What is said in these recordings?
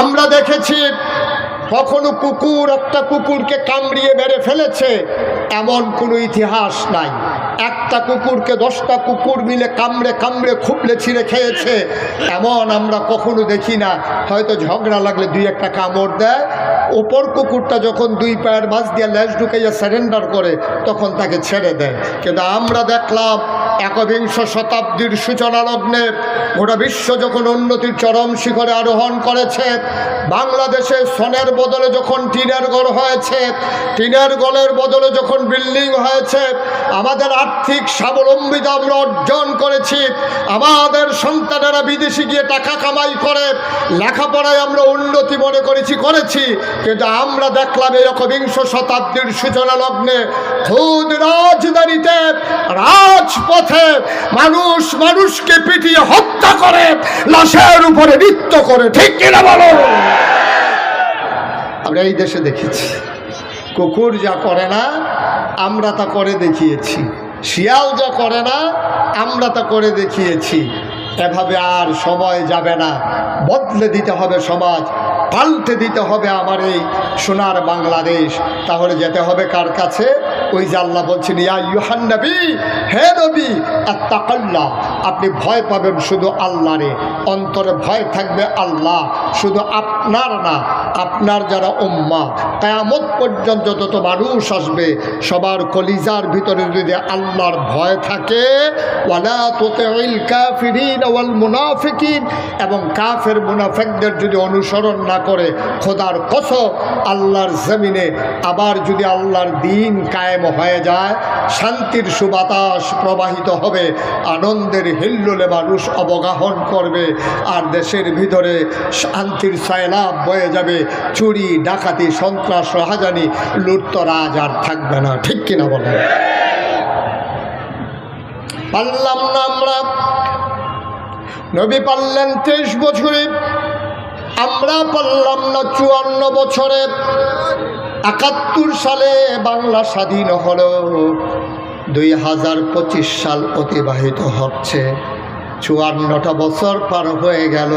আমরা দেখেছি কখনো কুকুর একটা কুকুরকে কামড়িয়ে মেরে ফেলেছে, এমন কোনো ইতিহাস নাই। একটা কুকুরকে 10টা কুকুর মিলে কামড়ে কামড়ে খুবলে ছিঁড়ে খেয়েছে, এমন আমরা কখনো দেখি না। হয়তো ঝগড়া লাগলে 2-1টা কামড় দেয়, ওপর কুকুরটা যখন 2 পায়ের মাঝ দিয়ে ল্যাজ ঢুকাইয়া সারেন্ডার করে তখন তাকে ছেড়ে দেয়। কিন্তু আমরা দেখলাম 21 শতাব্দীর সূচনা লগ্নে গোটা বিশ্ব যখন উন্নতির চরম শিখরে আরোহণ করেছে, বাংলাদেশে সোনের বদলে যখন টিনের ঘর হয়েছে, টিনের ঘরের বদলে যখন বিল্ডিং হয়েছে, আমাদের আর্থিক স্বাবলম্বিতা আমরা অর্জন করেছি, আমাদের সন্তানেরা বিদেশে গিয়ে টাকা কামাই করে লেখাপড়ায় আমরা উন্নতি মনে করেছি। কিন্তু আমরা দেখলাম এই 21 শতাব্দীর সূচনা লগ্নে খুদ রাজধানীতে রাজপথে মানুষ মানুষকে পিটিয়ে হত্যা করে, লাশের উপরে নৃত্য করে। ঠিক কিনা বলো? আমরা এই দেশে দেখেছি কুকুর যা করে না আমরা তা করে দেখিয়েছি, শিয়াল যা করে না আমরা তা করে দেখিয়েছি। এভাবে আর সময় যাবে না, বদলে দিতে হবে সমাজ, পাল্টে দিতে হবে আমার এই সোনার বাংলাদেশ। তাহলে যেতে হবে কার কাছে? ওই যে আল্লাহ বলছেন, ইয়া ইউহান নবী, হে নবী, আত্তাকাল্লাহ, আপনি ভয় পাবেন শুধু আল্লাহরে, অন্তরে ভয় থাকবে আল্লাহ, শুধু আপনার না, আপনার যারা উম্মাহ কিয়ামত পর্যন্ত যত মানুষ আসবে সবার কলিজার ভিতরে যদি আল্লাহর ভয় থাকে, ওয়ালা তুতিউল কাফিরিন ওয়াল মুনাফিকিন, এবং কাফের মুনাফিকদের যদি অনুসরণ না করে, খোদার কসম আল্লাহর জমিনে আবার যদি আল্লাহর দিন কায়েম হয়ে যায়, শান্তির সুবাতাস প্রবাহিত হবে, আনন্দের হিল্লোলে মানুষ অবগাহন করবে, আর দেশের ভিতরে শান্তির সয়লাব বয়ে যাবে। চুরি ডাকাতি সন্ত্রাস রাহাজানি লুটতরাজ আর থাকবে না। ঠিক কিনা বলেন? পারলাম না আমরা, নবী পারলেন 23 বছরে, আমরা পারলাম না 54 বছরে। 71 সালে বাংলা স্বাধীন হলো, 2025 সাল অতিবাহিত হচ্ছে, 54টা বছর পার হয়ে গেল,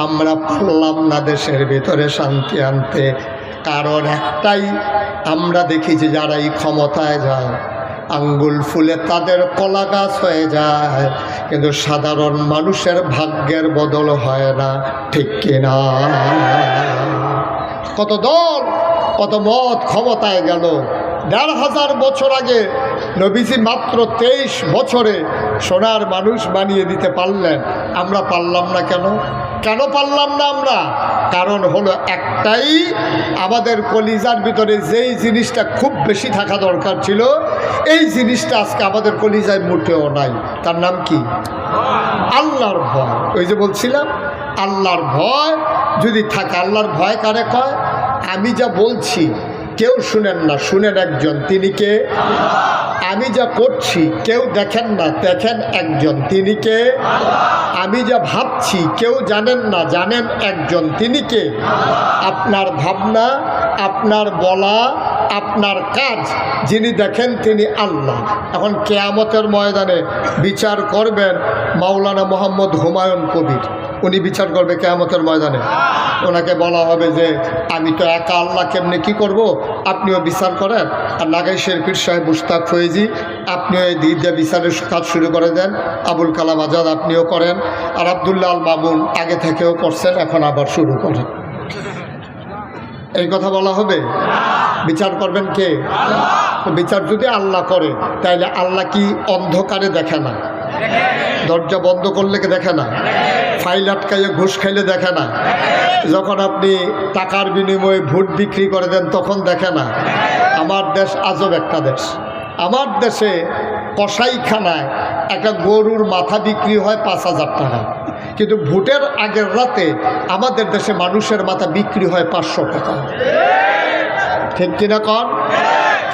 আমরা পারলাম না দেশের ভিতরে শান্তি আনতে। কারণ একটাই, আমরা দেখি যে যারা এই ক্ষমতায় যায় আঙ্গুল ফুলে তাদের কলা গাছ হয়ে যায়, কিন্তু সাধারণ মানুষের ভাগ্যের বদল হয় না। ঠিক কিনা? কত দল কত মত ক্ষমতায় গেল। 1500 বছর আগে নবীজি মাত্র 23 বছরে সোনার মানুষ বানিয়ে দিতে পারলেন, আমরা পারলাম না কেন? কেন পারলাম না আমরা? কারণ হলো একটাই, আমাদের কলিজার ভিতরে যেই জিনিসটা খুব বেশি থাকা দরকার ছিল, এই জিনিসটা আজকে আমাদের কলিজায় মোটেও নাই। তার নাম কি? আল্লাহর ভয়। ওই যে বলছিলাম, আল্লাহর ভয় যদি থাকে, আল্লাহর ভয় কারে কয়? আমি যা বলছি কেউ শুনেন না, শুনেন একজন, তিনি কে? আমি যা করছি কেউ দেখেন না, দেখেন একজন, তিনি কে? আমি যা ভাবছি কেউ জানেন না, জানেন একজন, তিনি কে? আপনার ভাবনা, আপনার বলা, আপনার কাজ যিনি দেখেন তিনি আল্লাহ। এখন কিয়ামতের ময়দানে বিচার করবেন মাওলানা মোহাম্মদ হুমায়ুন কবির, উনি বিচার করবে কিয়ামতের ময়দানে। ওনাকে বলা হবে যে আমি তো একা, আল্লাহ কেমনি কি করব, আপনিও বিচার করেন। আর নাগাইশের পীর সাহেব মুশতাক ফয়েজি, আপনিও এই দিয়ে বিচারের কাজ শুরু করে দেন। আবুল কালাম আজাদ আপনিও করেন, আর আবদুল্লাহ আল মামুন আগে থেকেও করছেন, এখন আবার শুরু করেন। এই কথা বলা হবে? বিচার করবেন কে? বিচার যদি আল্লাহ করে, তাইলে আল্লাহ কি অন্ধকারে দেখে না? দরজা বন্ধ করলে কি দেখে না? ফাইল আটকাইয়ে ঘুষ খাইলে দেখে না? যখন আপনি টাকার বিনিময়ে ভোট বিক্রি করে দেন তখন দেখে না? আমার দেশ আজব একটা দেশ। আমার দেশে কসাইখানায় একটা গরুর মাথা বিক্রি হয় 5000 টাকা, কিন্তু ভোটের আগের রাতে আমাদের দেশে মানুষের মাথা বিক্রি হয় 500 টাকা। ঠিক কিনা কন?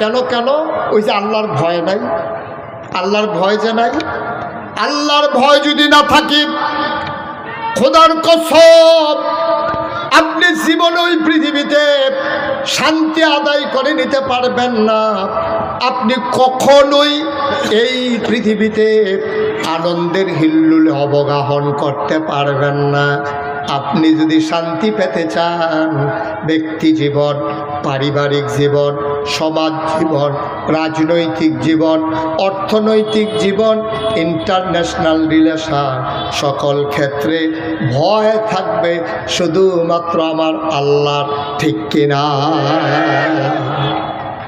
কেন কেন? ওই যে আল্লাহর ভয় নাই। আল্লাহর ভয় যে নাই, আল্লাহর ভয় যদি না থাকে, খোদার কসম আপনি জীবনে ওই পৃথিবীতে শান্তি আদায় করে নিতে পারবেন না। আপনি কখনোই এই পৃথিবীতে আনন্দের হিল্লুলে অবগাহন করতে পারবেন না। আপনি যদি শান্তি পেতে চান, ব্যক্তি জীবন, পারিবারিক জীবন, সমাজ জীবন, রাজনৈতিক জীবন, অর্থনৈতিক জীবন, ইন্টারন্যাশনাল রিলেশন, সকল ক্ষেত্রে ভয় থাকবে শুধুমাত্র আমার আল্লাহর। ঠিক কিনা?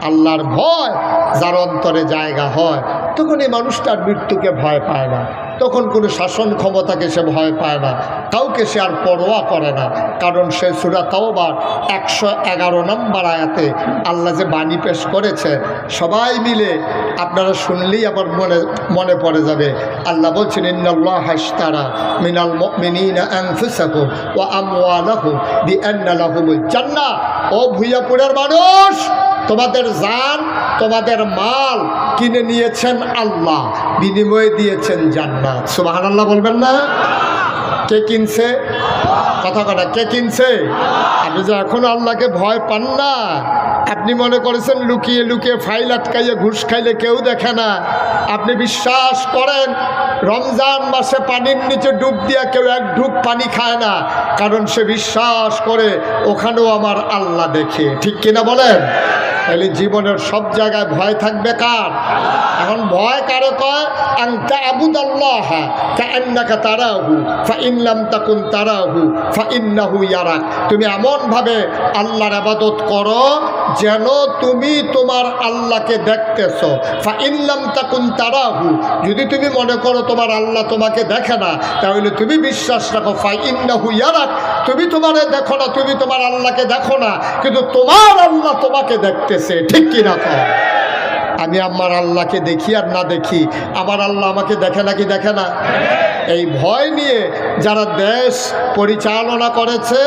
আল্লাহর ভয় যার অন্তরে জায়গা হয়, তখন এই মানুষটার মৃত্যুকে ভয় পায় না, তখন কোনো শাসন ক্ষমতাকে সে ভয় পায় না, কাউকে সে আর পরোয়া করে না। কারণ সে সূরা তাওবার 111 নম্বর আয়াতে আল্লাহ যে বাণী পেশ করেছে, সবাই মিলে আপনারা শুনলেই আবার মনে পড়ে যাবে। আল্লাহ বলছেন, ইন্নাল্লাহা আশতারা মিনাল মুমিনিনা আনফুসাহুম ওয়া আমওয়ালাহুম বিআন্না লাহুমুল জান্নাহ। ও ভুইয়াপুরের মানুষ, তোমাদের জান, তোমাদের মাল কিনে নিয়েছেন আল্লাহ, বিনিময়ে দিয়েছেন জান্নাত। সুবহানাল্লাহ বলবেন না? কে কিনছে? কথা কথা, কে কিনছে? আপনি যে এখনো আল্লাহকে ভয় পান না, আপনি মনে করেছেন লুকিয়ে লুকিয়ে ফাইল আটকাইয়ে ঘুষ খাইলে কেউ দেখে না। আপনি বিশ্বাস করেন রমজান মাসে পানির নিচে ডুব দিয়া কেউ এক ঢুক পানি খায় না, কারণ সে বিশ্বাস করে ওখানেও আমার আল্লাহ দেখে। ঠিক কিনা বলেন? তাহলে জীবনের সব জায়গায় ভয় থাকবে কার? এখন ভয় কারো কয়, আনতা আবুদাল্লাহ কাআন্নাকা তারাহু ফাইন লাম তাকুন তারাহু ফাইন্নাহু ইয়ারাক। তুমি এমনভাবে আল্লাহর ইবাদত করো যেন তুমি তোমার আল্লাহকে দেখতেছো। ফাইন লাম তাকুন তারাহু, যদি তুমি মনে করো তোমার আল্লাহ তোমাকে দেখে না, তাহলে তুমি বিশ্বাস রাখো ফাইন্নাহু ইয়ারাক, তুমি তোমারে দেখো না, তুমি তোমার আল্লাহকে দেখো না, কিন্তু তোমার আল্লাহ তোমাকে দেখতেছে। ঠিক কিনা কর? আমি আমার আল্লাহকে দেখি আর না দেখি, আমার আল্লাহ আমাকে দেখে নাকি দেখে না? এই ভয় নিয়ে যারা দেশ পরিচালনা করেছে,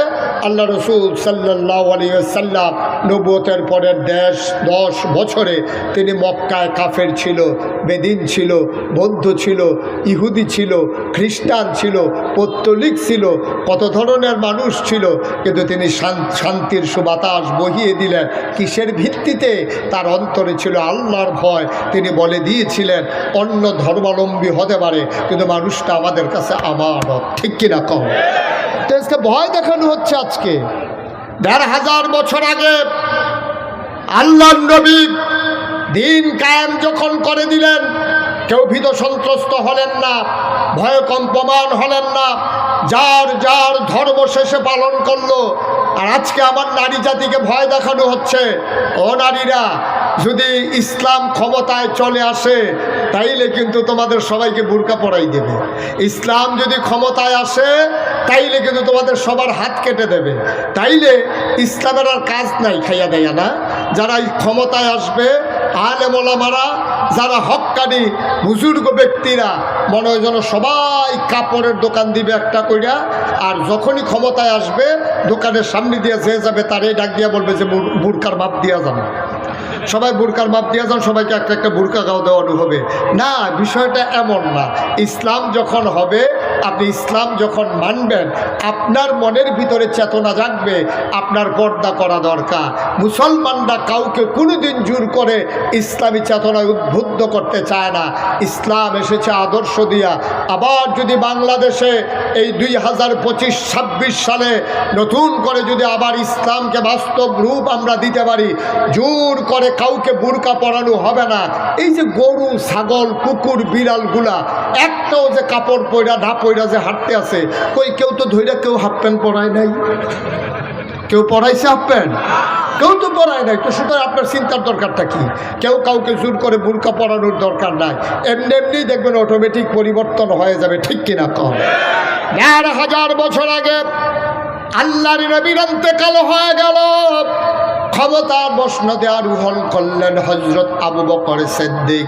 আল্লাহ রসুল সাল্লাল্লাহু আলাইহি ওয়াসাল্লাম নবুয়তের পরের 10 বছরে তিনি মক্কায় কাফের ছিল, বেদিন ছিল, বৌদ্ধ ছিল, ইহুদি ছিল, খ্রিস্টান ছিল, পৌত্তলিক ছিল, কত ধরনের মানুষ ছিল, কিন্তু তিনি শান্তির সুবাতাস বহিয়ে দিলেন। কিসের ভিত্তিতে? তার অন্তরে ছিল আল্লাহর ভয়। তিনি বলে দিয়েছিলেন অন্য ধর্মাবলম্বী হতে পারে, কিন্তু মানুষটা আমাদের কাছে আমানত। ঠিক কিনা কম? আজকে ভয় দেখানো হচ্ছে। আজকে ১,৫০০ বছর আগে আল্লাহর নবী দিন কায়েম যখন করে দিলেন, কেউ ভীত সন্ত্রস্ত হলেন না, ভয় কম্পমান হলেন না, যার যার ধর্ম শেষে পালন করলো। আর আজকে আমার নারী জাতিকে ভয় দেখানো হচ্ছে, ও নারীরা, যদি ইসলাম ক্ষমতায় চলে আসে তাইলে কিন্তু তোমাদের সবাইকে বুরকা পরাই দেবে। ইসলাম যদি ক্ষমতায় আসে তাইলে কিন্তু তোমাদের সবার হাত কেটে দেবে। তাইলে ইসলামের আর কাজ নাই, খাইয়া দেয়া না। যারা ক্ষমতায় আসবে, আলেম ওলামারা, যারা হক্কানি বুজুর্গ ব্যক্তিরা, মনে হয় যেন সবাই কাপড়ের দোকান দিবে একটা কইরা, আর যখনই ক্ষমতায় আসবে দোকানের সামনে দিয়ে যে যাবে তার এই ডাক দিয়া বলবে যে বুরকার মাপ দিয়া যান, সবাই বুরকার মাপ দিয়া যান, সবাইকে একটা একটা বুরকা গাও দেওয়ানো হবে। না, বিষয়টা এমন না। ইসলাম যখন হবে, আপনি ইসলাম যখন মানবেন, আপনার মনের ভিতরে চেতনা জাগবে আপনার পর্দা করা দরকার। মুসলমানরা কাউকে কোনোদিন জোর করে ইসলামী চেতনায় উদ্বুদ্ধ করতে চায় না। ইসলাম এসেছে আদর্শ দিয়া। আবার যদি বাংলাদেশে এই 2025-26 সালে নতুন করে যদি আবার ইসলামকে বাস্তব রূপ আমরা দিতে পারি, জোর করে কাউকে বুরকা পরানো হবে না। এই যে গরু, ছাগল, কুকুর, বিড়ালগুলা একটাও যে কাপড় পয়রা না পয়রা যে হাঁটতে আছে, কেউ তো ধৈর্য, কেউ হাফ প্যান্ট পরায় নাই, কেউ পরাইছে হাফ প্যান্ট, কেউ তো পরায় নাই। তো সুতরাং আপনার চিন্তার দরকারটা কি? কেউ কাউকে জোর করে বুরকা পরানোর দরকার নাই। এমনি এমনি দেখবেন অটোমেটিক পরিবর্তন হয়ে যাবে। ঠিক কিনা কম? ১,৫০০ বছর আগে আল্লাহর নবীর ইন্তেকাল হয়ে গেল। ক্ষমতা মসনদে আরোহণ করলেন হযরত আবু বকর সিদ্দিক।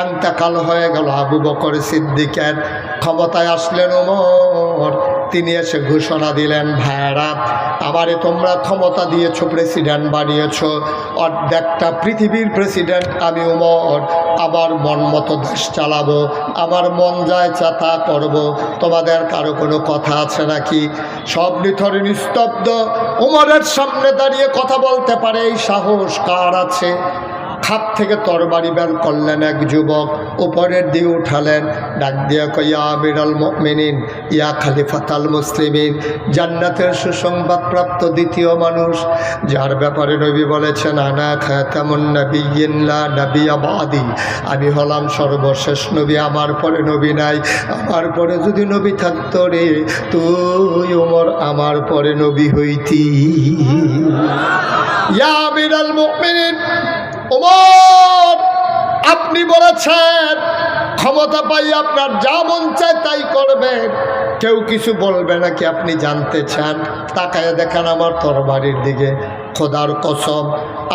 ইন্তেকাল হয়ে গেল আবু বকর সিদ্দিকের। ক্ষমতায় আসলেন ওমর। তিনি এসে ঘোষণা দিলেন, ভাইরা, আমারে তোমরা ক্ষমতা দিয়েছো, প্রেসিডেন্ট বানিয়েছো, অর্ধেকটা পৃথিবীর প্রেসিডেন্ট আমি ওমর। আমার মন মতো দেশ চালাবো, আমার মন যায় চাতা করব, তোমাদের কারো কোনো কথা আছে নাকি? সব নিথরে নিস্তব্ধ। ওমরের সামনে দাঁড়িয়ে কথা বলতে পারে এই সাহস কার আছে? খাপ থেকে তরবারি বের করলেন এক যুবক, উপরের দিকে উঠালেন, ডাক দিয়া কয় ইয়া আমিরাল মুমিনিন ইয়া খলিফাতাল মুসলিমিন, জান্নাতের সুসংবাদ প্রাপ্ত দ্বিতীয় মানুষ যার ব্যাপারে নবী বলেছেন আনা খাতামুন নাবিয়্যিন লা নাবিয়্যা বাদি, আমি হলাম সর্বশেষ নবী, আমার পরে নবী নাই। আমার পরে যদি নবী থাকতো রে তুই ওমর আমার পরে নবী হইতি। ইয়া আমিরাল মুমিনিন ওমর, আপনি বলেছেন ক্ষমতা পাই আপনার যা মন চায় তাই করবেন, কেউ কিছু বলবে নাকি আপনি জানতে চান? তাকায় দেখেন আমার তরবারির দিকে, খোদার কসম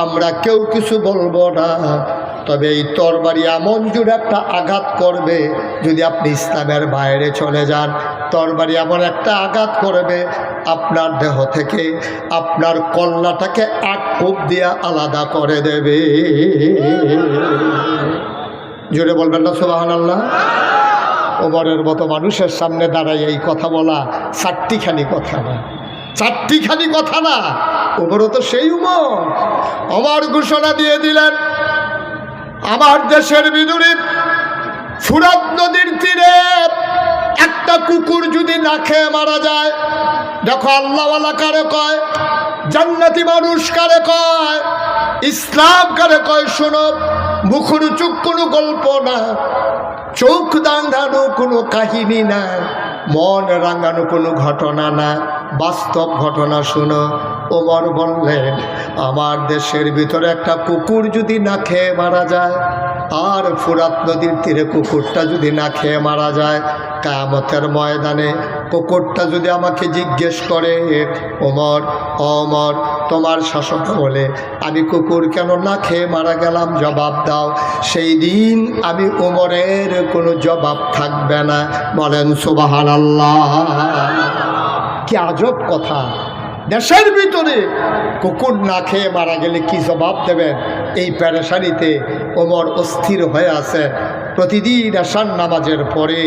আমরা কেউ কিছু বলবো না, তবে এই তরবারি এমন জুড়ে একটা আঘাত করবে যদি আপনি ইসলামের বাইরে চলে যান। তরবারি এমন একটা আঘাত করবে আপনার দেহ থেকে আপনার কল্লাটাকে এক কোপ দিয়া আলাদা করে দেবে। জোরে বলবেন না সুবহানাল্লাহ? ওমরের মতো মানুষের সামনে দাঁড়ায় এই কথা বলা চারটিখানি কথা না, চারটিখানি কথা না। ওমরও তো সেই ওমর ঘোষণা দিয়ে দিলেন আমার দেশের ভিতরে ফুরাত নদীর তীরে একটা কুকুর যদি না খেয়ে মারা যায়, দেখো আল্লাহওয়ালা কারে কয়, জান্নাতি মানুষ কারে কয়, ইসলাম কারে কয়, শোনো, মুখরোচক কোনো গল্প না, চোখ দাঁড়ানো কোনো কাহিনী না, মন রাঙানো কোনো ঘটনা না, বাস্তব ঘটনা। শোনো, ওমর বললেন আমার দেশের ভিতরে একটা কুকুর যদি না খেয়ে মারা যায়, আর ফুরাত নদীর তীরে কুকুরটা যদি না খেয়ে মারা যায়, কিয়ামতের ময়দানে কুকুরটা যদি আমাকে জিজ্ঞেস করে ওমর ওমর তোমার শাসক বলে আমি কুকুর কেন না খেয়ে মারা গেলাম, জবাব দাও, সেই দিন আমি ওমরের কোনো জবাব থাকবে না। বলেন সুবহানাল্লাহ। কি আজব কথা, দেশের ভিতরে কুকুর না খেয়ে মারা গেলে কি জবাব দেবেন? এই পেরেশানিতে ওমর অস্থির হয়ে আছেন। প্রতিদিন আশার নামাজের পরে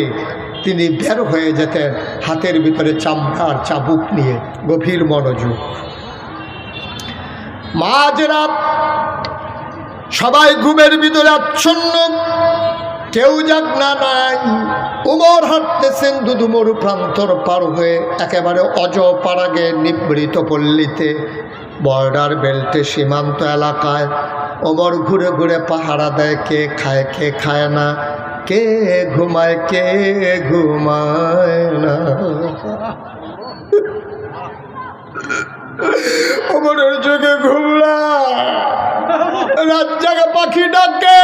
তিনি বের হয়ে যেতেন হাতের ভিতরে চামড়ার চাবুক নিয়ে, গভীর মনোযোগ। মাঝরাত সবাই ঘুমের ভিতরে আচ্ছন্ন, কেউ জাগনা নাই। ওমর হাঁটতেছেন দুদুমরু প্রান্তর পার হয়ে একেবারে অজপাড়াগে নিবৃত পল্লীতে, বর্ডার বেল্টে সীমান্ত এলাকায়। ওমর ঘুরে ঘুরে পাহারা দেয়, কে খায় কে খায় না, কে ঘুমায় কে ঘুমায় না। ওমরের চোখে ঘুমলা, রাত জাগা পাখি ডাকে,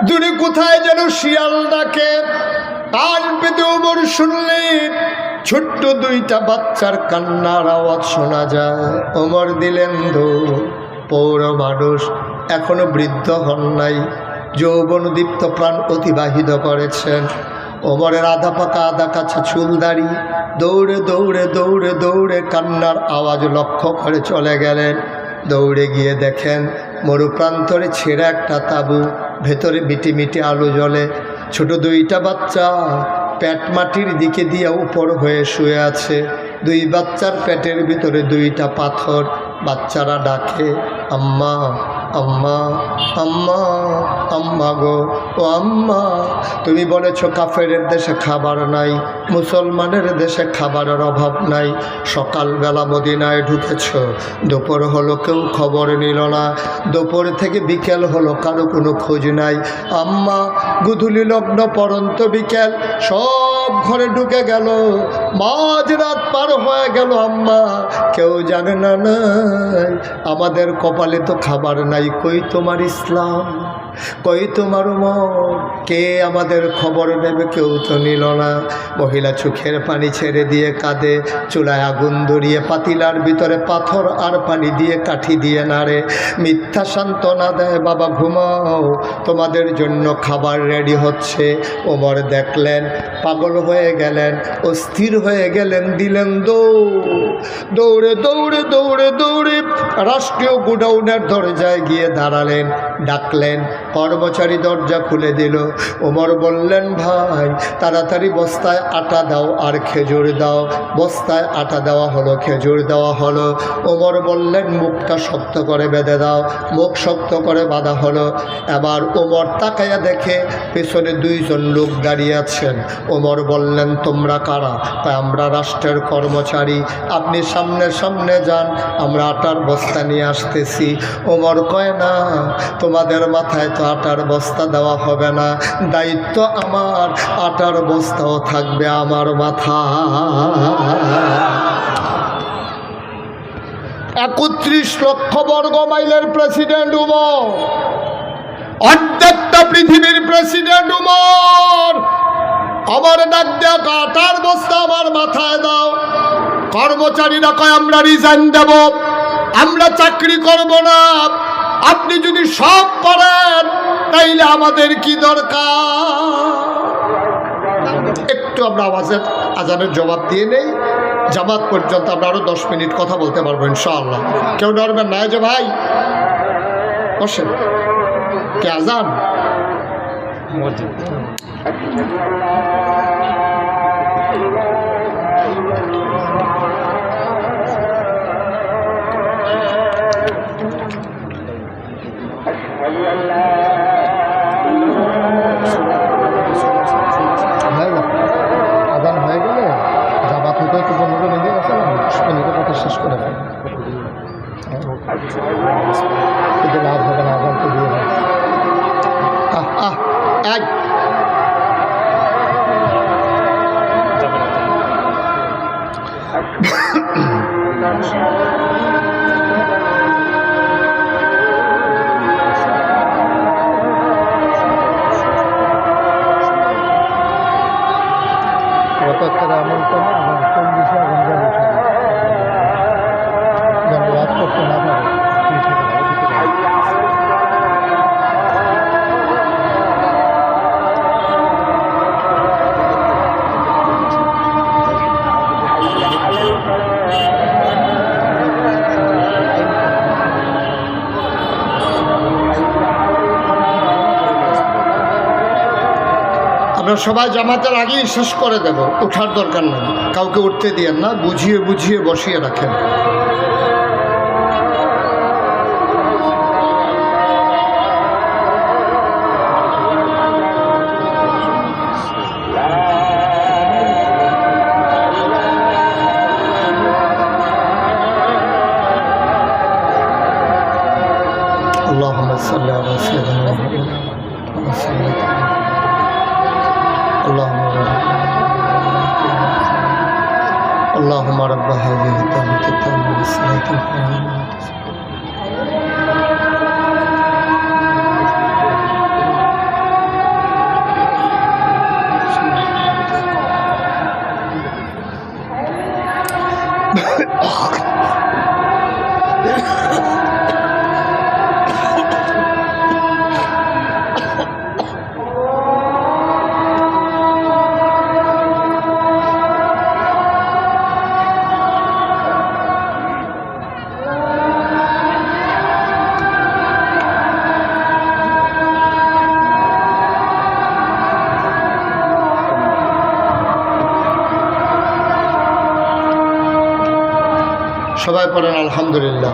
দূরে কোথায় যেন শিয়াল ডাকে। কান পেতে ওমর শুনলেন ছোট্ট দুইটা বাচ্চার কান্নার আওয়াজ শোনা যায়। ওমর দিলেন দৌড়। পৌর মানুষ, এখনো বৃদ্ধ হন নাই, যৌবন দীপ্ত প্রাণ অতিবাহিত করেছেন। ওমরের আধা পাকা আধা কাছে চুল দাড়ি, দৌড়ে দৌড়ে দৌড়ে দৌড়ে কান্নার আওয়াজ লক্ষ্য করে চলে গেলেন। দৌড়ে গিয়ে দেখেন মরুপ্রান্তরে ছেঁড়া একটা তাঁবু, ভেতরে মিটি মিটি আলো জ্বলে। ছোট দুইটা বাচ্চা পেট মাটির দিকে দিয়ে উপর হয়ে শুয়ে আছে। দুই বাচ্চার পেটের ভিতরে দুইটা পাথর। বাচ্চারা ডাকে আম্মা আম্মা আম্মা আম্মা গো, ও আম্মা, তুমি বলেছ কাফেরের দেশে খাবার নাই, মুসলমানের দেশে খাবারের অভাব নাই। সকালবেলা মদিনায় ঢুকেছ, দুপুর হলো কেউ খবর নিল না, দুপুর থেকে বিকেল হলো কারো কোনো খোঁজ নাই। আম্মা, গুধুলি লগ্ন পরন্ত বিকেল সব ঘরে ঢুকে গেল, মাঝরাত পার হয়ে গেল, আম্মা কেউ জানে না নাই আমাদের কপালে তো খাবার নাই। কই তোমার ইসলাম, কই তোমার উমর, কে আমাদের খবর নেবে? কেউ তো নিল না। মহিলা চোখের পানি ছেড়ে দিয়ে কাঁদে, চুলায় আগুন ধরিয়ে পাতিলার ভিতরে পাথর আর পানি দিয়ে কাঠি দিয়ে নাড়ে, মিথ্যা সান্ত্বনা দেয়, বাবা ঘুমাও, তোমাদের জন্য খাবার রেডি হচ্ছে। ওমর দেখলেন, পাগল হয়ে গেলেন, অস্থির হয়ে গেলেন, দিলেন দৌড়ে দৌড়ে দৌড়ে দৌড়ে রাষ্ট্রীয় গোডাউনের দরজায় গিয়ে দাঁড়ালেন। ডাকলেন, কর্মচারী দরজা খুলে দিল। ওমর বললেন, ভাই তাড়াতাড়ি বস্তায় আটা দাও আর খেজুর দাও। বস্তায় আটা দেওয়া হলো, খেজুর দেওয়া হলো। ওমর বললেন, মুখটা শক্ত করে বেঁধে দাও। মুখ শক্ত করে বাঁধা হলো। এবার ওমর তাকাইয়া দেখে পেছনে দুইজন লোক দাঁড়িয়ে আছেন। ওমর বললেন, তোমরা কারা? আমরা রাষ্ট্রের কর্মচারী, আপনি সামনে সামনে যান, আমরা আটার বস্তা নিয়ে আসতেছি। ওমর কয়, না, তোমাদের মাথায় তো আটার বস্তা দেওয়া হবে না, দায়িত্ব আমার, আটার বস্তাও থাকবে আমার মাথা। ৩১ লক্ষ বর্গ মাইলের প্রেসিডেন্ট উমর, অর্ধেকটা পৃথিবীর প্রেসিডেন্ট উমর। আমার ডাক দেয়া, আটার বস্তা আমার মাথায় দাও। কর্মচারীরা কয়, আমরা রিজাইন দেব, আমরা চাকরি করব না। আপনি যদি সব করেন তাইলে আমাদের কি দরকার? একটু আমরা আজানের জবাব দিয়ে নেই। জামাত পর্যন্ত আমরা আরো 10 মিনিট কথা বলতে পারবো ইনশাআল্লাহ। কেউ ডরবেন না যে ভাই বসেন, কে আজান? আজান হয়ে গেলে জামাত হতে তো 15 মিনিট আছে, 10 মিনিটের কথা শেষ করে ফেলবে, কিন্তু লাভ হবে না। আজান তো দিয়ে এক এমন কোনো কোন বিষয়ে যেন লাভ করতে না পারে। আমরা সবাই জামাতের আগেই শেষ করে দেব, ওঠার দরকার নেই, কাউকে উঠতে দিয়েন না, বুঝিয়ে বুঝিয়ে বসিয়ে রাখেন। اللهم صل على سيدنا محمد اللهم رب هذه الدعوة التامة والصلاة القائمة সবাই পড়েন আলহামদুলিল্লাহ।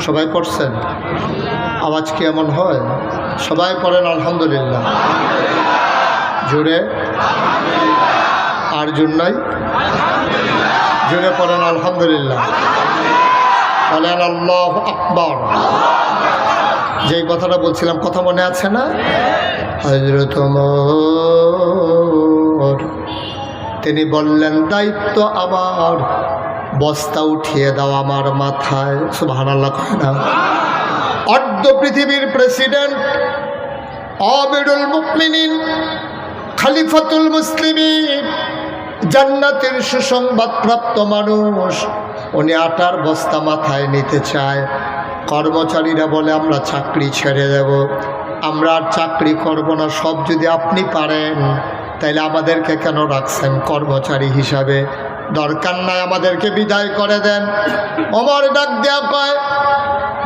সবাই পড়ছেন? আওয়াজ কি এমন হয়? সবাই পড়েন আলহামদুলিল্লাহ জোরে। আর জোর নাই, জোরে পড়েন আলহামদুলিল্লাহ। বলেন আল্লাহু আকবার। যেই কথাটা বলছিলাম, কথা মনে আছে না? হযরত ওমর তিনি বললেন, দায়িত্ব আমার, বস্তা উঠিয়ে দাও আমার মাথায়। সুবহানাল্লাহ কয় না? অর্ধ পৃথিবীর প্রেসিডেন্ট, আমিরুল মুমিনিন, খলিফাতুল মুসলিমিন, জান্নাতের সুসংবাদপ্রাপ্ত মানুষ, উনি আটার বস্তা মাথায় নিতে চায়। কর্মচারীরা বলে, আমরা চাকরি ছেড়ে দেব, আমরা আর চাকরি করব না, সব যদি আপনি পারেন তাইলে আমাদেরকে কেন রাখছেন কর্মচারী হিসাবে? দরকার নাই, আমাদেরকে বিদায় করে দেন। ওমর ডাক দেয়া পায়,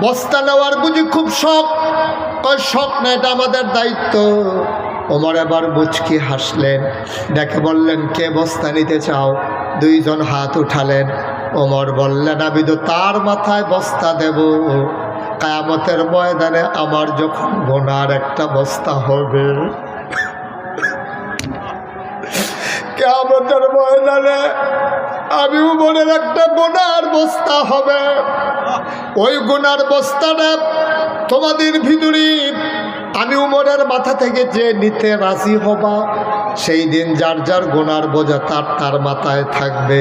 বস্তা নেওয়ার বুঝি খুব শখ, কয় শখ না, এটা আমাদের দায়িত্ব। ওমর এবার মুচকি হাসলেন, দেখে বললেন কে বস্তা নিতে চাও? দুইজন হাত উঠালেন। ওমর বললেন আমি তো তার মাথায় বস্তা দেব কিয়ামতের ময়দানে আমার যখন গোনার একটা বস্তা হবে। কিয়ামতের ময়দানে আমি উমরের একটা গোনার বস্তা হবে। ওই গোনার বস্তাটা তোমাদের ভিতরে আমি উমরের মাথা থেকে যে নিতে রাজি হবা, সেই দিন যার যার গোনার বোঝা তার তার মাথায় থাকবে।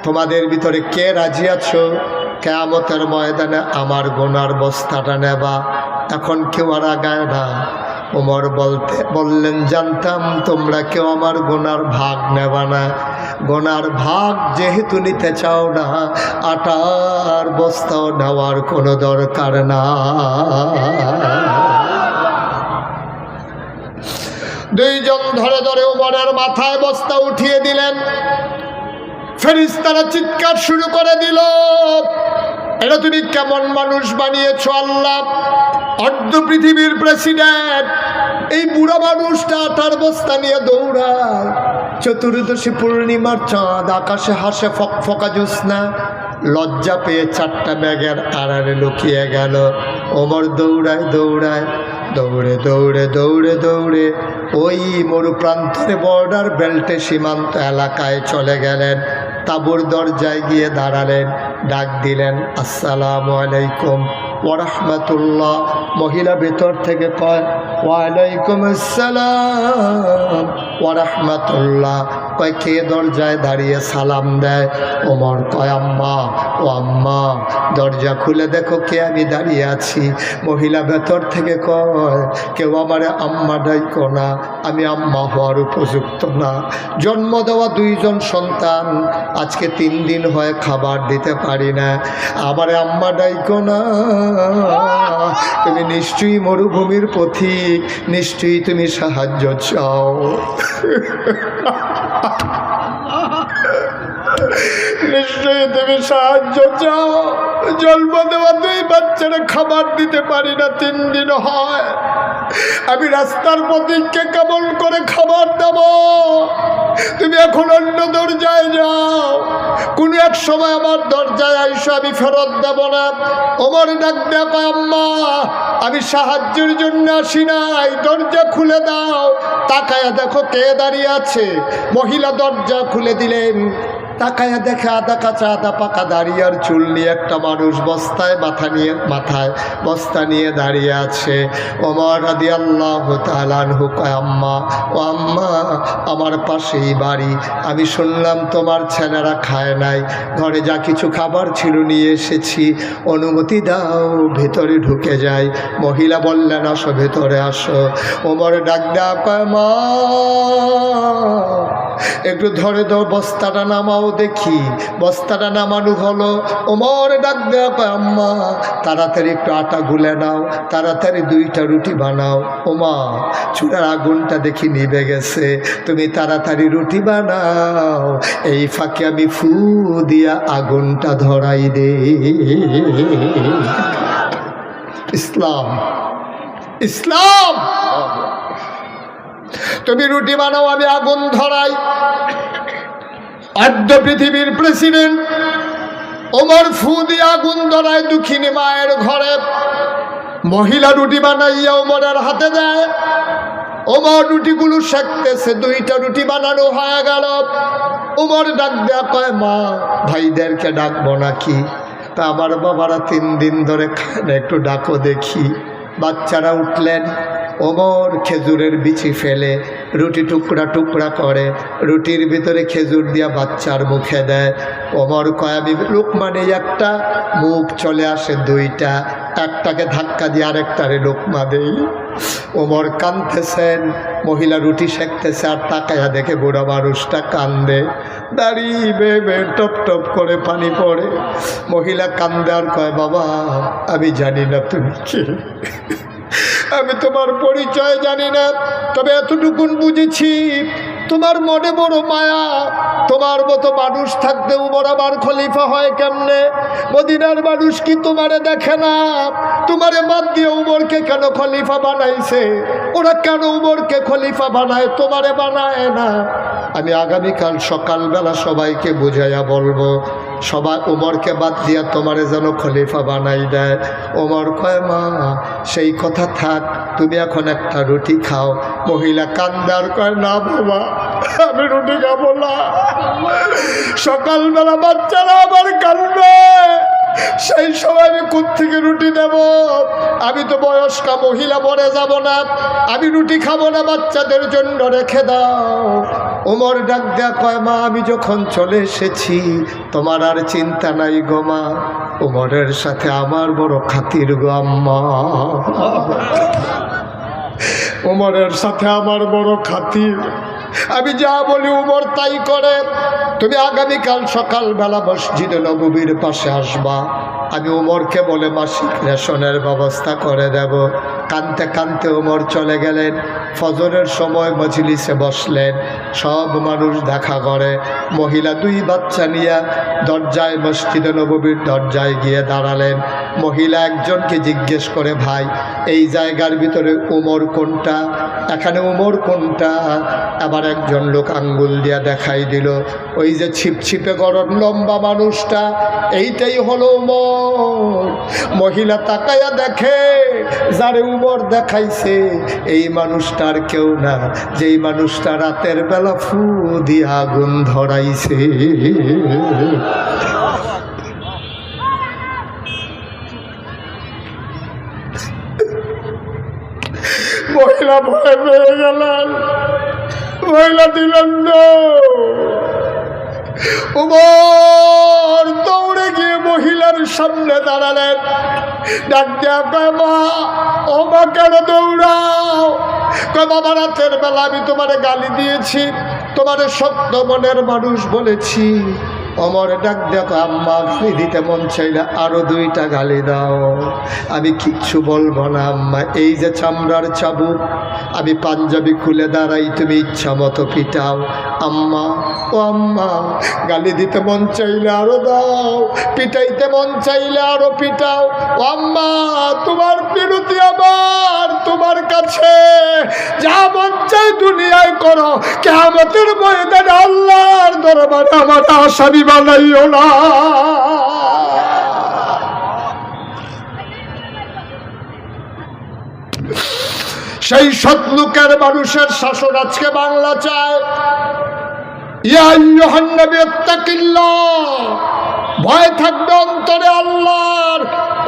তোমাদের ভিতরে কে রাজি আছো কিয়ামতের ময়দানে আমার গোনার বস্তাটা নেবা? এখন কেউ আর আগায় না। ওমর বললেন জানতাম তোমরা কেউ আমার গোনার ভাগ নেবা না। গোনার ভাগ যেহেতু নিতে চাও না, আটার বস্তাও নেওয়ার কোনো দরকার না। দুইজন ধরে ধরে ওমরের মাথায় বস্তা উঠিয়ে দিলেন। ফেরেশতারা চিৎকার শুরু করে দিল, এটা তুমি কেমন মানুষ বানিয়েছো আল্লাহ? অর্ধ পৃথিবীর প্রেসিডেন্ট এই বুড়া মানুষটা আটার বস্তা নিয়ে দৌড়ায়। চতুর্দশী পূর্ণিমার চাঁদ, আকাশে হাসে ফকফকা জ্যোৎস্না। লজ্জা পেয়ে চারটা ব্যাগের আড়ালে লুকিয়ে গেল। ওমর দৌড়ায় দৌড়ায় দৌড়ে দৌড়ে দৌড়ে দৌড়ে ওই মরুপ্রান্তরে বর্ডার বেল্টে সীমান্ত এলাকায় চলে গেলেন। তাঁবুর দরজায় গিয়ে দাঁড়ালেন, ডাক দিলেন আসসালামু আলাইকুম ওয়া রাহমাতুল্লাহ। মহিলা ভেতর থেকে কয় ওয়ালাইকুম আসসালাম ওয়া রাহমাতুল্লাহ। কয় কে দরজায় দাঁড়িয়ে সালাম দেয়? ওমর কয় আম্মা। ও আম্মা দরজা খুলে দেখো কে আমি দাঁড়িয়ে আছি। মহিলা ভেতর থেকে কয় কেউ আমারে আম্মা ডাইকো না, আমি আম্মা হওয়ার উপযুক্ত না। জন্ম দেওয়া দুইজন সন্তান, আজকে 3 দিন হয় খাবার দিতে পারি না, আমারে আম্মা ডাইকো না। তুমি নিশ্চয়ই মরুভূমির পথিক, নিশ্চয়ই তুমি সাহায্য চাও। নিশ্চয়ই তুমি সাহায্য চাও। জন্ম দেওয়া 2 বাচ্চারা খাবার দিতে পারি না, 3 দিন হয়। আমি রাস্তার পথিককে কেমন করে খাবার দেব? তুমি এখন অন্য দরজায় যাও, কোনো এক সময় আমার দরজায় আইসো, আমি ফেরত দেব না। ওমর ডাক দেখো আম্মা আমি সাহায্যের জন্য আসি নাই, দরজা খুলে দাও। তাকায়া দেখো কে দাঁড়িয়ে আছে। মহিলা দরজা খুলে দিলেন। তাকায়া দেখে আদা কাঁচা আদা পাকা দাঁড়িয়ে আর চুল নিয়ে একটা মানুষ মাথায় বস্তা নিয়ে দাঁড়িয়ে আছে। ওমর রাদিয়াল্লাহু তাআলা আনহু কয় আম্মা, ও আম্মা আমার পাশেই বাড়ি, আমি শুনলাম তোমার ছেলেরা খায় নাই, ঘরে যা কিছু খাবার ছিল নিয়ে এসেছি, অনুমতি দাও ভেতরে ঢুকে যাই। মহিলা বললেন আসো ভেতরে আসো। ওমর ডাক দেয়া কয় মা একটু ধরে দাও, বস্তাটা নামাও দেখি। বস্তাটা নামানো হলো। ওমর ডাক দেয়া কয় আম্মা তাড়াতাড়ি একটু আটা গুলে নাও, তাড়াতাড়ি 2টা রুটি বানাও। ওমা চুলার আগুনটা দেখি নিভে গেছে, তুমি তাড়াতাড়ি রুটি বানাও, এই ফাঁকে আমি ফু দিয়া আগুনটা ধরাই দে। ইসলাম ইসলাম। তুমি রুটি বানাও, আমি আগুন ধরাই। অর্ধ পৃথিবীর প্রেসিডেন্ট ওমর ফু দিয়ে আগুন ধরায় দুঃখিনী মায়ের ঘরে। মহিলা রুটি বানাইয়া ওমরের হাতে দেয়। ওমর রুটিগুলো সেঁকতেছে। 2টা রুটি বানানো হয়ে গেল। ওমর ডাক দেয়া কয় মা ভাইদেরকে ডাকবো নাকি? তা আমার বাবারা 3 দিন ধরে খায় না, একটু ডাকো দেখি। বাচ্চারা উঠলেন। ওমর খেজুরের বিচি ফেলে রুটি টুকরা টুকরা করে, রুটির ভিতরে খেজুর দিয়া বাচ্চার মুখে দেয়। ওমর কয় আমি লোকমা নেই, একটা মুখ চলে আসে 2টা, একটাকে ধাক্কা দিয়ে আরেকটারে লোকমা দেই। ওমর কাঁদতেছেন, মহিলা রুটি সেঁকতেছে আর তাকায়া দেখে বুড়া মানুষটা কান্দে। দাঁড়িয়ে বেবে টপ টপ করে পানি পড়ে। মহিলা কান্দে আর কয় বাবা আমি জানি না তুমি কে, আমি তোমার পরিচয় জানি না, তবে এতটুকুন বুঝেছি তোমার মনে বড় মায়া, তোমার মতো মানুষ থাকতে উমর আবার খলিফা হয় কেমনে? মদিনার মানুষ কি তোমারে দেখে না? তোমারে বাদ দিয়ে উমরকে কেন খলিফা বানাইছে? ওরা কেন উমরকে খলিফা বানায়, তোমারে বানায় না? আমি আগামীকাল সকালবেলা সবাইকে বুঝাইয়া বলবো, সবাই উমরকে বাদ দিয়া তোমারে যেন খলিফা বানাই দেয়। ওমর কয়, মা সেই কথা থাক, তুমি এখন একটা রুটি খাও। মহিলা কান্দার কয়, না বাবা আমি রুটি খাবো না, সকালবেলা বাচ্চারা আবার কাঁদবে, সেই সময় আমি কোত্থেকে রুটি দেব? আমি তো বয়স্কা মহিলা, মরে যাব না, আমি রুটি খাবো না, বাচ্চাদের জন্য রেখে দাও। ওমর ডাক দেয়া কয়, মা আমি যখন চলে এসেছি তোমার আর চিন্তা নাই গো মা, ওমরের সাথে আমার বড় খাতির গো আম্মা, ওমরের সাথে আমার বড় খাতির, আমি যা বলি উমর তাই করে। তুমি আগামীকাল সকালবেলা মসজিদে নববীর পাশে আসবা, আমি উমরকে বলে মাসিক রেশনের ব্যবস্থা করে দেব। কানতে কানতে উমর চলে গেলেন। ফজরের সময় মজলিসে বসলেন, সব মানুষ দেখা করে। মহিলা 2 বাচ্চা নিয়ে দরজায়, মসজিদে নববীর দরজায় গিয়ে দাঁড়ালেন। মহিলা একজনকে জিজ্ঞেস করে, ভাই এই জায়গার ভিতরে উমর কোনটা, এখানে উমর কোনটা? আবার একজন লোক আঙ্গুল দিয়া দেখাই দিল, ওই যে ছিপছিপে গরম লম্বা মানুষটা, এইটাই হলো উমর। মহিলা তাকায়া দেখে, যারে উমর দেখাইছে এই মানুষটার কেউ না, যেই মানুষটা রাতের বেলা ফু দিয়ে আগুন ধরাইছে। মহিলা ভয় পেয়ে গেলেন, মহিলা দিলেন না। উমর দৌড়ে গিয়ে মহিলার সামনে দাঁড়ালেন, ডাক দেয়া কয়, মা ও মা কেন দৌড়াও? কয়, বাবা রাতের বেলা আমি তোমারে গালি দিয়েছি, তোমারে শক্ত মনের মানুষ বলেছি। অমর ডাক দেখো, আম্মা গালি দিতে মন চাইলে আরো 2টা গালি দাও, আমি কিচ্ছু বলবো না আম্মা। এই যে চামড়ার চাবুক, আমি পাঞ্জাবি খুলে দাঁড়াই, তুমি ইচ্ছা মতো পিটাও। আম্মা ও আম্মা, গালি দিতে মন চাইলে আরো দাও, পিটাইতে মন চাইলে আরো পিটাও। ও আম্মা, তোমার বিরতি আমার তোমার কাছে, যা মন চাই দুনিয়ায় করো, কিয়ামতের ময়দানে আল্লাহর দরবারে আমার আসামি বানাইও না। সেই সৎলোকের মানুষের শাসন আজকে বাংলা চায়। ইয়া আইয়ুহান নবী ইত্তাকিল্লাহ, ভয় থাকবে অন্তরে আল্লাহর।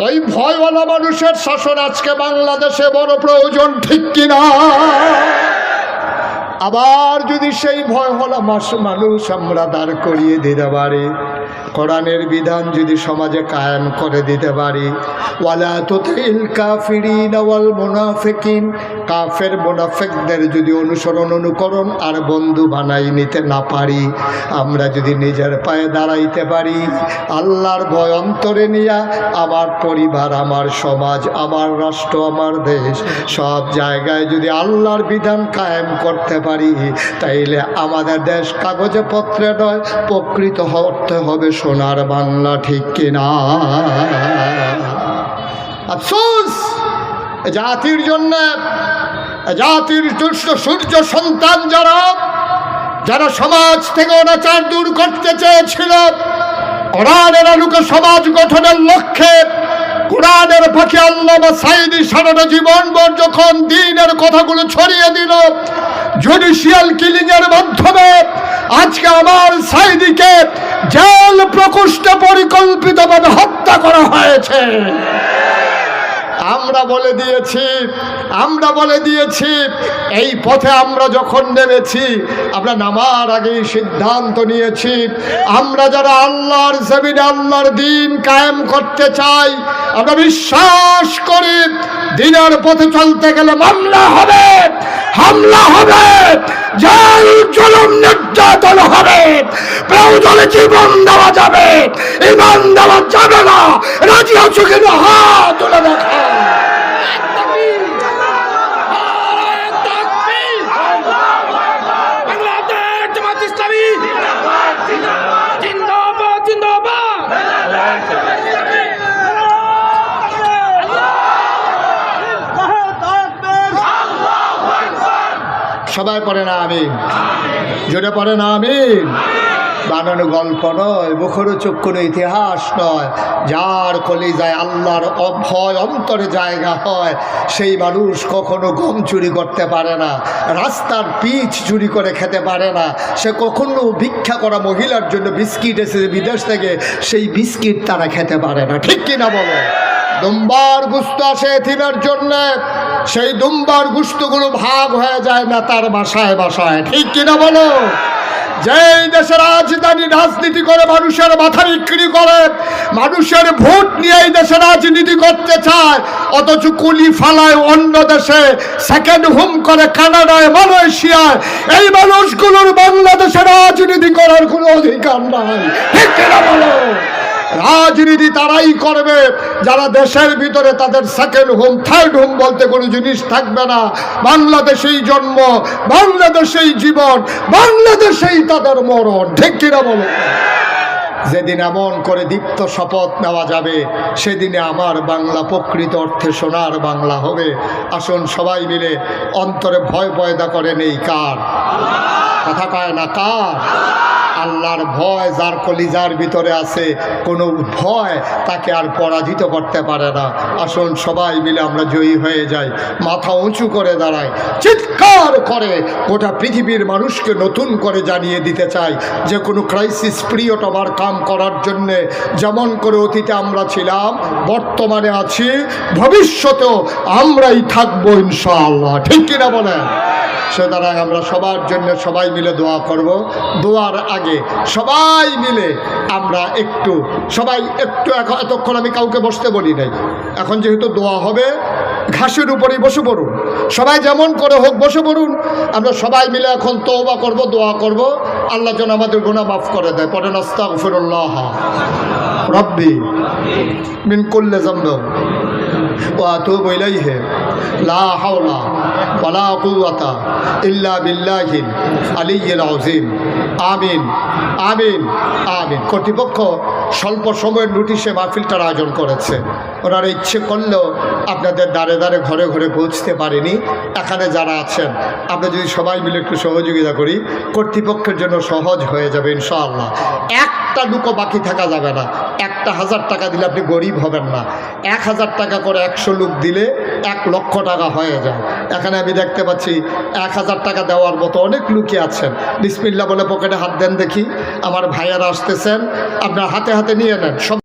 ওই ভয়ওয়ালা মানুষের শাসন আজকে বাংলাদেশে বড় প্রয়োজন, ঠিক কিনা? আবার যদি সেই ভয়ওয়ালা মানুষ আমরা দাঁড় করিয়ে দিতে পারি, কোরআনের বিধান যদি সমাজে কায়েম করে দিতে পারি, ওয়ালা তুতিল কাফিরিন ওয়াল মুনাফিকিন, কাফের মুনাফিকদের যদি অনুকরণ আর বন্ধু বানাই নিতে না পারি, আমরা যদি নিজের পায়ে দাঁড়াইতে পারি, আল্লাহর ভয় অন্তরে নিয়ে আমার পরিবার, আমার সমাজ, আমার রাষ্ট্র, আমার দেশ, সব জায়গায় যদি আল্লাহর বিধান কায়েম করতে পারি, তাইলে আমাদের দেশ কাগজে পত্রে নয়, প্রকৃত হতে হবে সোনার বাংলা, ঠিক কিনা? আফসোস জাতির জন্য, জাতির দুষ্ট সূর্য সন্তান যারা সমাজ থেকে অনাচার দূর করতে চেয়েছিল, কোরআনের আলোকে সমাজ গঠনের লক্ষ্যে কোরআনের ফাঁকে আল্লামা সাঈদী সারাটা জীবনভর যখন দ্বীনের কথাগুলো ছড়িয়ে দিল, জুডিশিয়াল কিলিং এর মাধ্যমে আজকে আমার সাঈদীকে জেল প্রকোষ্ঠে পরিকল্পিতভাবে হত্যা করা হয়েছে। আমরা বলে দিয়েছি এই পথে আমরা যখন নেমেছি, আমরা নামার আগেই সিদ্ধান্ত নিয়েছি, আমরা যারা আল্লাহর জমিনে আল্লাহর দ্বীন কায়েম করতে চাই, আমরা বিশ্বাস করি দ্বীনের পথে চলতে গেলে মামলা হবে, হামলা হবে, জেল জুলুম নির্যাতন হবে, প্রয়োজনে জীবন দেওয়া যাবে, ঈমান দেওয়া যাবে না। রাজি আছো কিনা? হাত তুলে দেখা। বাংলাদেশ সবাই পড়ে না আমিন, জোরে পড়ে না আমিন। বানানো গল্প নয়, মুখরোচক কোনো ইতিহাস নয়। যার কলিজায় আল্লাহর ভয় অন্তরে জায়গা হয় সেই মানুষ কখনো গম চুরি করতে পারে না, রাস্তার পিচ চুরি করে খেতে পারে না, সে কখনো ভিক্ষা করা মহিলার জন্য বিস্কিট এসেছে বিদেশ থেকে, সেই বিস্কিট তারা খেতে পারে না। ঠিক কিনা বলো? দুম্বার গুস্ত আসে এতিমের জন্যে, সেই দুম্বার গুস্তগুলো ভাগ হয়ে যায় না তার বাসায় বাসায়। ঠিক কিনা বলো? যেই দেশের রাজধানী রাজনীতি করে মানুষের মাথা বিক্রি করে, মানুষের ভোট নিয়ে এই দেশে রাজনীতি করতে চায়, অথচ কুলি ফালায় অন্য দেশে, সেকেন্ড হোম করে কানাডায়, মালয়েশিয়ায়, এই মানুষগুলোর বাংলাদেশে রাজনীতি করার কোনো অধিকার নাই। ঠিক কিনা বলো? রাজনীতি তারাই করবে যারা দেশের ভিতরে তাদের সেকেন্ড হোম থার্ড হোম বলতে কোনো জিনিস থাকবে না। বাংলাদেশেই জন্ম, বাংলাদেশেই জীবন, বাংলাদেশেই তাদের মরণ। ঠিক কিনা বলো? যেদিন এমন করে দীপ্ত শপথ নেওয়া যাবে সেদিনে আমার বাংলা প্রকৃত অর্থে সোনার বাংলা হবে। আসুন সবাই মিলে অন্তরে ভয় পয়দা করে নেই কার? কথা কয় না কার? আল্লাহর ভয় যার কলিজার ভিতরে আছে, কোনো ভয় তাকে আর পরাজিত করতে পারে না। আসুন সবাই মিলে আমরা জয়ী হয়ে যাই, মাথা উঁচু করে দাঁড়াই, চিৎকার করে গোটা পৃথিবীর মানুষকে নতুন করে জানিয়ে দিতে চাই যে কোনো ক্রাইসিস পিরিয়ড ওভারকাম করার জন্যে যেমন করে অতীতে আমরা ছিলাম, বর্তমানে আছি, ভবিষ্যতেও আমরাই থাকবো ইনশাআল্লাহ। ঠিক কিনা বলেন? সুতরাং আমরা সবার জন্য সবাই মিলে দোয়া করব। দোয়ার আগে সবাই মিলে আমরা সবাই একটু এতক্ষণ আমি কাউকে বসতে বলি নাই, এখন যেহেতু দোয়া হবে ঘাসের উপরেই বসে পড়ুন, সবাই যেমন করে হোক বসে পড়ুন। আমরা সবাই মিলে এখন তওবা করব, দোয়া করব, আল্লাহ যেন আমাদের গুনাহ মাফ করে দেয়। পড়েন আস্তাগফিরুল্লাহ রাব্বি মিন কুল্লি যামবিন ওয়া আতুবু ইলাইহি লা হাওলা ওয়ালা কুওয়াতা ইল্লা বিল্লাহিল আলিয়্যিল আযীম। আমিন আমিন আমিন। কর্তৃপক্ষ স্বল্প সময়ের নোটিশে মাহফিলটার আয়োজন করেছে, ওনারা ইচ্ছে করলেও আপনাদের দ্বারে দ্বারে ঘরে ঘরে পৌঁছতে পারেনি। এখানে যারা আছেন আমরা যদি সবাই মিলে একটু সহযোগিতা করি, কর্তৃপক্ষের জন্য সহজ হয়ে যাবে ইনশাআল্লাহ। একটা লুকো বাকি থাকা যাবে না। 1,000 টাকা দিলে আপনি গরিব হবেন না। 1000 টাকা করে 100 লোক দিলে 1 লক্ষ টাকা হয়ে যায়। এখানে আমি দেখতে পাচ্ছি 1000 টাকা দেওয়ার মতো অনেক লোকই আছেন। বিসমিল্লাহ বলে পকেটে হাত দেন দেখি। আমার ভাইয়ারা আসতেছেন, আপনার হাতে হাতে নিয়ে নেন। সব